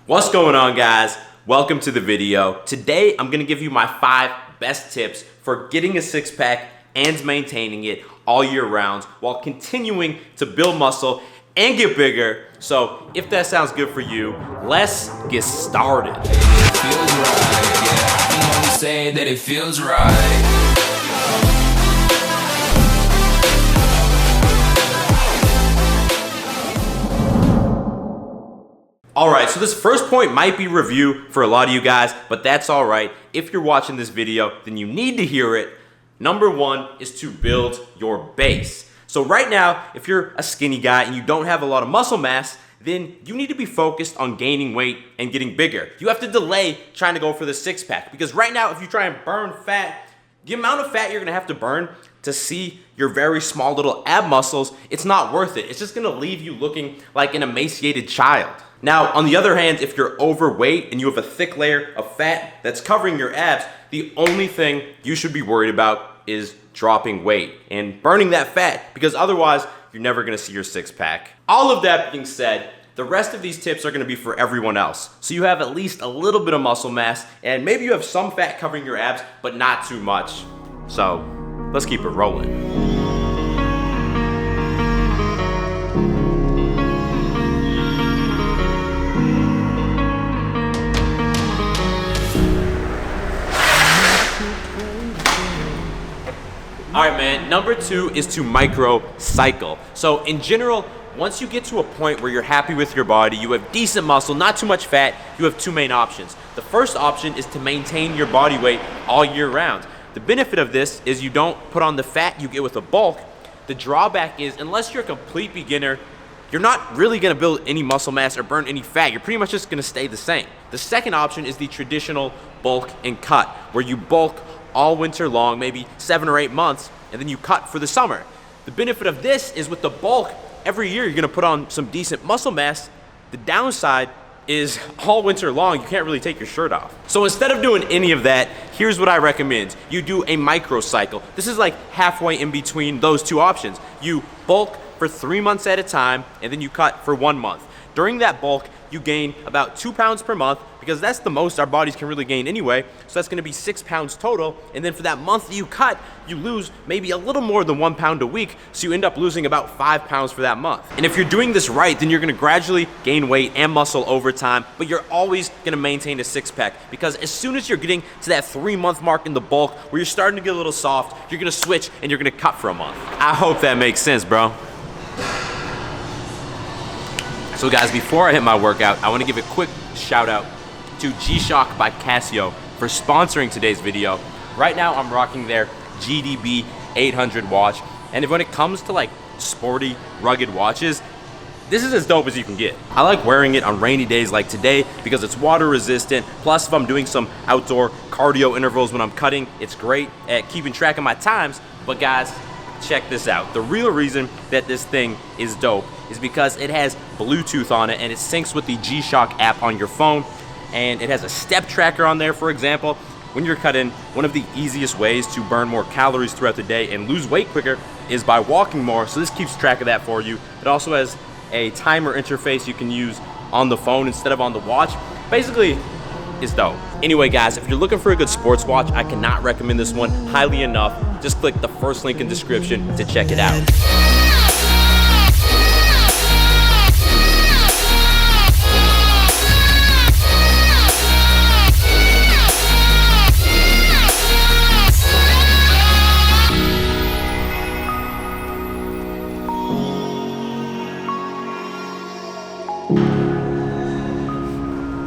What's going on, guys? Welcome to the video. Today I'm gonna give you my 5 best tips for getting a six-pack and maintaining it all year round while continuing to build muscle and get bigger. So if that sounds good for you, let's get started. It feels right, yeah. I can only say that it feels right. Alright, so this first point might be review for a lot of you guys, but that's alright. If you're watching this video, then you need to hear it. Number 1 is to build your base. So right now, if you're a skinny guy and you don't have a lot of muscle mass, then you need to be focused on gaining weight and getting bigger. You have to delay trying to go for the six-pack, because right now, if you try and burn fat, the amount of fat you're gonna have to burn to see your very small little ab muscles, it's not worth it. It's just gonna leave you looking like an emaciated child. Now, on the other hand, if you're overweight and you have a thick layer of fat that's covering your abs, the only thing you should be worried about is dropping weight and burning that fat, because otherwise you're never gonna see your six-pack. All of that being said, the rest of these tips are gonna be for everyone else. So you have at least a little bit of muscle mass, and maybe you have some fat covering your abs, but not too much. So let's keep it rolling. All right, man, number 2 is to micro cycle. So in general, once you get to a point where you're happy with your body, you have decent muscle, not too much fat, you have 2 main options. The first option is to maintain your body weight all year round. The benefit of this is you don't put on the fat you get with a bulk. The drawback is, unless you're a complete beginner, you're not really gonna build any muscle mass or burn any fat. You're pretty much just gonna stay the same. The second option is the traditional bulk and cut, where you bulk all winter long, maybe 7 or 8 months, and then you cut for the summer. The benefit of this is with the bulk, every year you're gonna put on some decent muscle mass. The downside is all winter long, you can't really take your shirt off. So instead of doing any of that, here's what I recommend. You do a microcycle. This is like halfway in between those 2 options. You bulk for 3 months at a time, and then you cut for 1 month. During that bulk, you gain about 2 pounds per month, because that's the most our bodies can really gain anyway. So that's gonna be 6 pounds total. And then for that month that you cut, you lose maybe a little more than 1 pound a week. So you end up losing about 5 pounds for that month. And if you're doing this right, then you're gonna gradually gain weight and muscle over time, but you're always gonna maintain a six-pack, because as soon as you're getting to that 3-month mark in the bulk, where you're starting to get a little soft, you're gonna switch and you're gonna cut for a month. I hope that makes sense, bro. So guys, before I hit my workout, I wanna give a quick shout out to G-Shock by Casio for sponsoring today's video. Right now, I'm rocking their GDB 800 watch. And when it comes to like sporty, rugged watches, this is as dope as you can get. I like wearing it on rainy days like today because it's water resistant. Plus, if I'm doing some outdoor cardio intervals when I'm cutting, it's great at keeping track of my times. But guys, check this out. The real reason that this thing is dope is because it has Bluetooth on it, and it syncs with the G-Shock app on your phone, and it has a step tracker on there. For example, when you're cutting, one of the easiest ways to burn more calories throughout the day and lose weight quicker is by walking more, so this keeps track of that for you. It also has a timer interface you can use on the phone instead of on the watch. Basically, it's dope. Anyway guys, if you're looking for a good sports watch, I cannot recommend this one highly enough. Just click the first link in the description to check it out.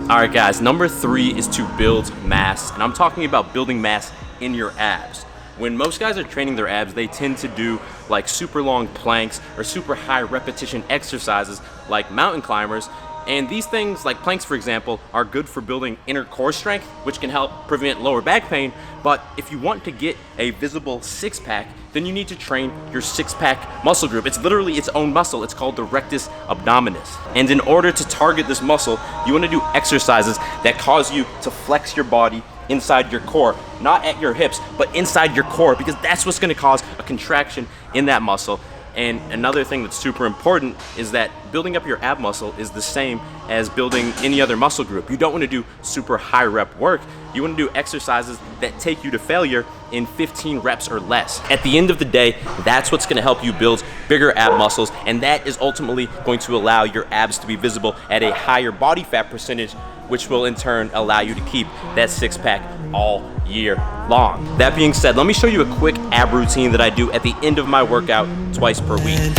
Alright guys, number 3 is to build mass, and I'm talking about building mass in your abs. When most guys are training their abs, they tend to do like super long planks or super high repetition exercises like mountain climbers, and these things, like planks for example, are good for building inner core strength, which can help prevent lower back pain. But if you want to get a visible six-pack, then you need to train your six-pack muscle group. It's literally its own muscle. It's called the rectus abdominis. And in order to target this muscle, you want to do exercises that cause you to flex your body inside your core, not at your hips, but inside your core, because that's what's going to cause a contraction in that muscle. And another thing that's super important is that building up your ab muscle is the same as building any other muscle group. You don't want to do super high rep work. You want to do exercises that take you to failure in 15 reps or less. At the end of the day, that's what's going to help you build bigger ab muscles, and that is ultimately going to allow your abs to be visible at a higher body fat percentage, which will in turn allow you to keep that six-pack all year long. That being said, let me show you a quick ab routine that I do at the end of my workout twice per week.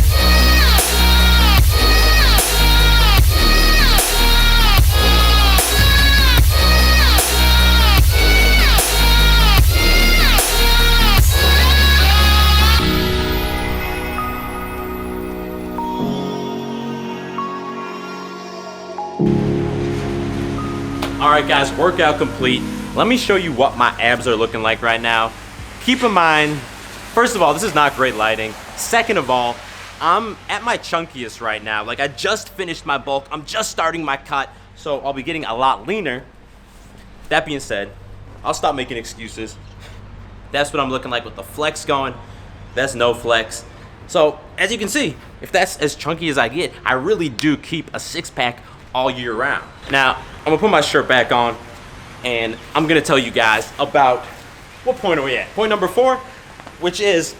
All right, guys, workout complete. Let me show you what my abs are looking like right now. Keep in mind, first of all, this is not great lighting. Second of all, I'm at my chunkiest right now. Like, I just finished my bulk. I'm just starting my cut, so I'll be getting a lot leaner. That being said, I'll stop making excuses. That's what I'm looking like with the flex going. That's no flex. So, as you can see, if that's as chunky as I get, I really do keep a six-pack all year round. Now, I'm gonna put my shirt back on, and I'm gonna tell you guys about, what point are we at? Point number 4, which is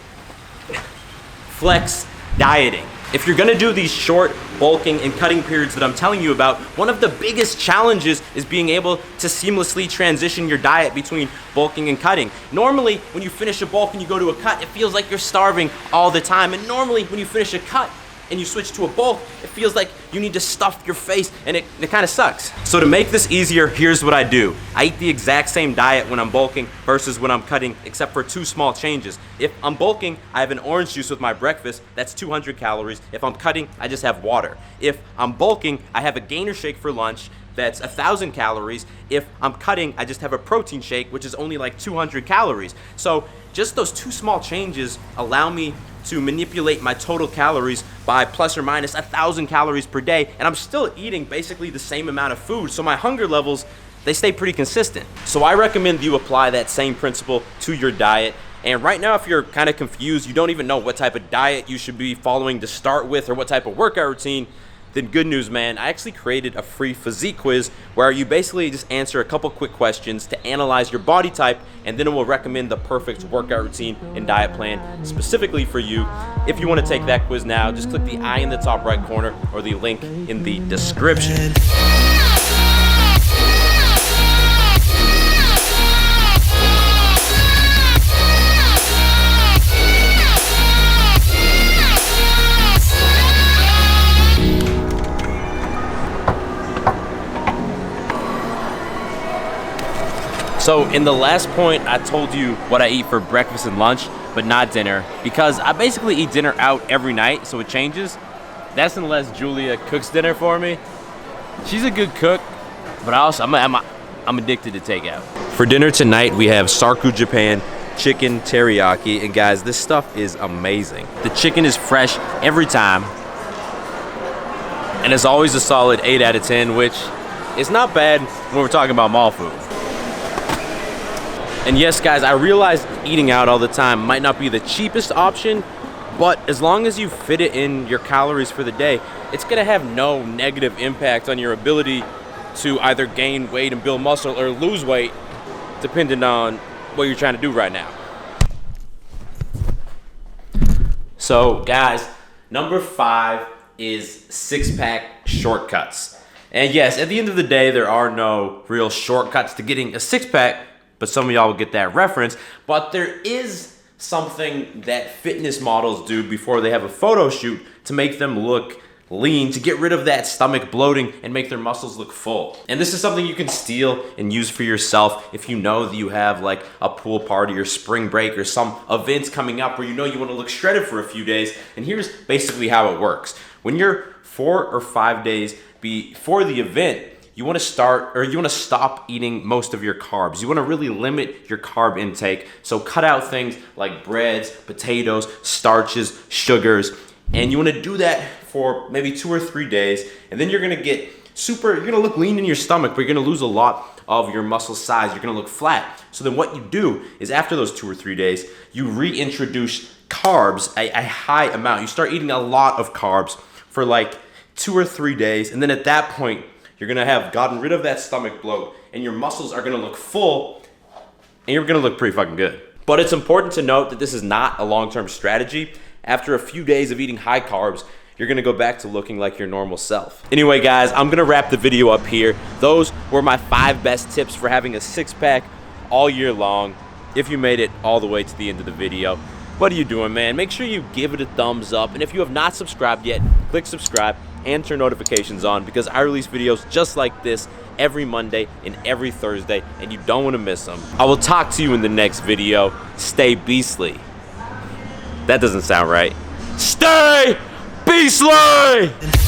flex dieting. If you're gonna do these short bulking and cutting periods that I'm telling you about, one of the biggest challenges is being able to seamlessly transition your diet between bulking and cutting. Normally, when you finish a bulk and you go to a cut, it feels like you're starving all the time. And normally, when you finish a cut and you switch to a bulk, it feels like you need to stuff your face, and it kind of sucks. So to make this easier, here's what I do. I eat the exact same diet when I'm bulking versus when I'm cutting, except for 2 small changes. If I'm bulking, I have an orange juice with my breakfast. That's 200 calories. If I'm cutting, I just have water. If I'm bulking, I have a gainer shake for lunch. That's 1,000 calories. If I'm cutting, I just have a protein shake, which is only like 200 calories. So just those 2 small changes allow me to manipulate my total calories by plus or minus 1,000 calories per day, and I'm still eating basically the same amount of food, so my hunger levels, they stay pretty consistent. So I recommend you apply that same principle to your diet. And right now, if you're kind of confused, you don't even know what type of diet you should be following to start with or what type of workout routine, then good news, man. I actually created a free physique quiz where you basically just answer a couple quick questions to analyze your body type, and then it will recommend the perfect workout routine and diet plan specifically for you. If you want to take that quiz now, just click the I in the top right corner or the link in the description. So in the last point, I told you what I eat for breakfast and lunch, but not dinner, because I basically eat dinner out every night, so it changes. That's unless Julia cooks dinner for me. She's a good cook, but I'm addicted to takeout. For dinner tonight, we have Sarku Japan chicken teriyaki, and guys, this stuff is amazing. The chicken is fresh every time, and it's always a solid 8 out of 10, which is not bad when we're talking about mall food. And yes, guys, I realize eating out all the time might not be the cheapest option, but as long as you fit it in your calories for the day, it's gonna have no negative impact on your ability to either gain weight and build muscle or lose weight, depending on what you're trying to do right now. So, guys, number 5 is six-pack shortcuts. And yes, at the end of the day, there are no real shortcuts to getting a six-pack, but some of y'all will get that reference. But there is something that fitness models do before they have a photo shoot to make them look lean, to get rid of that stomach bloating and make their muscles look full. And this is something you can steal and use for yourself if you know that you have like a pool party or spring break or some events coming up where you know you want to look shredded for a few days. And here's basically how it works. When you're 4 or 5 days before the event, you want to stop eating most of your carbs. You want to really limit your carb intake. So cut out things like breads, potatoes, starches, sugars, and you want to do that for maybe 2 or 3 days. And then you're going to look lean in your stomach, but you're going to lose a lot of your muscle size. You're going to look flat. So then what you do is after those 2 or 3 days, you reintroduce carbs, a high amount. You start eating a lot of carbs for like 2 or 3 days, and then at that point, you're gonna have gotten rid of that stomach bloat, and your muscles are gonna look full, and you're gonna look pretty fucking good. But it's important to note that this is not a long-term strategy. After a few days of eating high carbs, you're gonna go back to looking like your normal self. Anyway, guys, I'm gonna wrap the video up here. Those were my 5 best tips for having a six-pack all year long. If you made it all the way to the end of the video, what are you doing, man? Make sure you give it a thumbs up, and if you have not subscribed yet, click subscribe and turn notifications on, because I release videos just like this every Monday and every Thursday, and you don't want to miss them. I will talk to you in the next video. Stay beastly. That doesn't sound right. Stay beastly!